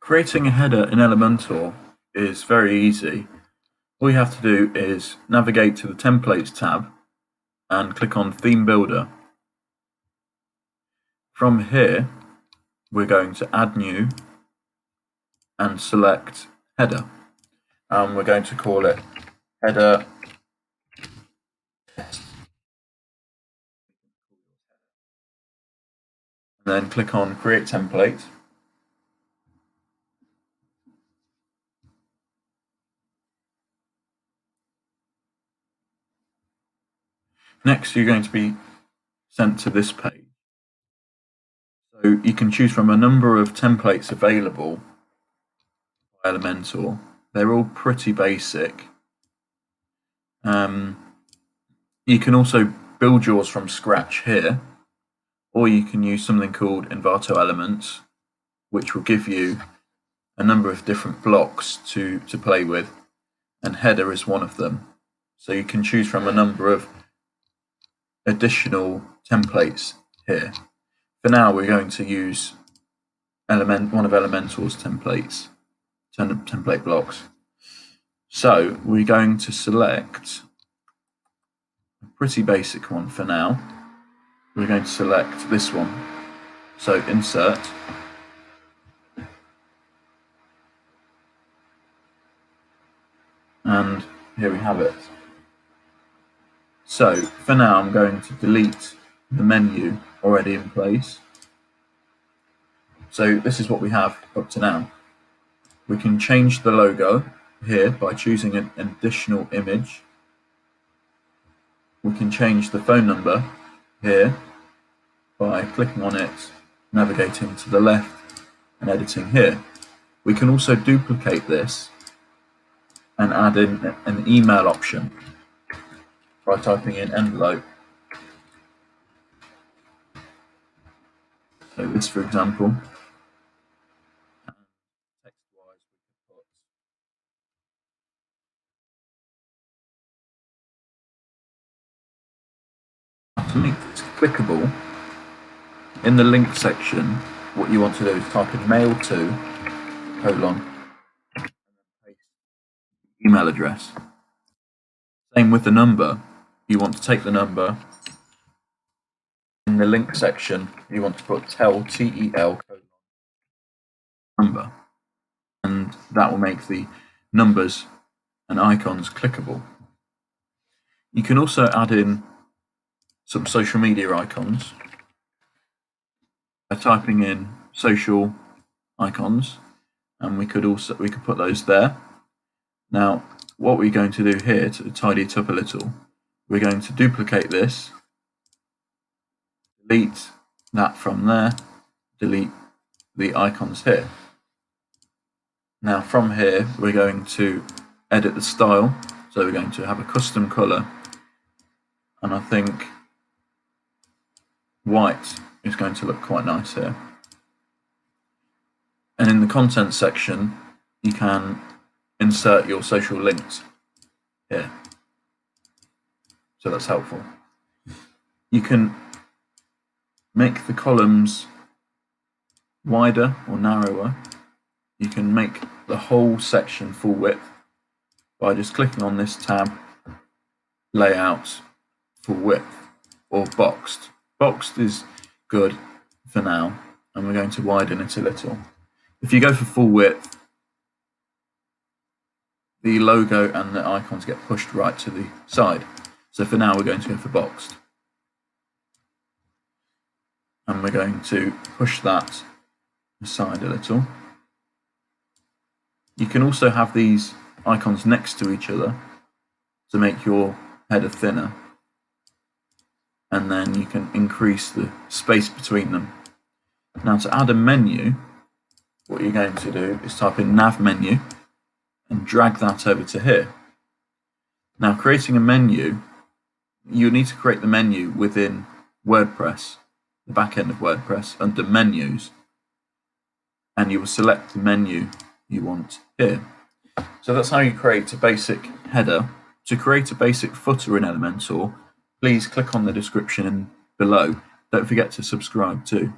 Creating a header in Elementor is very easy. All you have to do is navigate to the Templates tab and click on Theme Builder. From here, we're going to Add New and select Header. And we're going to call it Header Test. And then click on Create Template. Next, you're going to be sent to this page. So you can choose from a number of templates available by Elementor. They're all pretty basic. You can also build yours from scratch here, or you can use something called Envato Elements, which will give you a number of different blocks to play with, and header is one of them. So you can choose from a number of additional templates here. For now, we're going to use one of Elementor's templates, template blocks. So we're going to select a pretty basic one for now. We're going to select this one. So insert. And here we have it. So for now, I'm going to delete the menu already in place. So this is what we have up to now. We can change the logo here by choosing an additional image. We can change the phone number here by clicking on it, navigating to the left and editing here. We can also duplicate this and add in an email option by typing in envelope. So this, for example. Text-wise, we could put link is clickable. In the link section, what you want to do is type in mail to : and then paste the email address. Same with the number. You want to take the number. In the link section, you want to put tel, T-E-L, number, and that will make the numbers and icons clickable. You can also add in some social media icons by typing in social icons, and we could put those there. Now, what we're going to do here to tidy it up a little, we're going to duplicate this, delete that from there, delete the icons here. Now from here, we're going to edit the style. So we're going to have a custom color, and I think white is going to look quite nice here. And in the content section, you can insert your social links here. So that's helpful. You can make the columns wider or narrower. You can make the whole section full width by just clicking on this tab, Layout, Full Width, or Boxed. Boxed is good for now, and we're going to widen it a little. If you go for full width, the logo and the icons get pushed right to the side. So for now, we're going to go for Boxed. And we're going to push that aside a little. You can also have these icons next to each other to make your header thinner, and then you can increase the space between them. Now, to add a menu, what you're going to do is type in nav menu and drag that over to here. Now, creating a menu, you need to create the menu within Wordpress, the back end of Wordpress, under menus, and you will select the menu you want here. So that's how you create a basic header. To create a basic footer in Elementor, please click on the description below. Don't forget to subscribe too.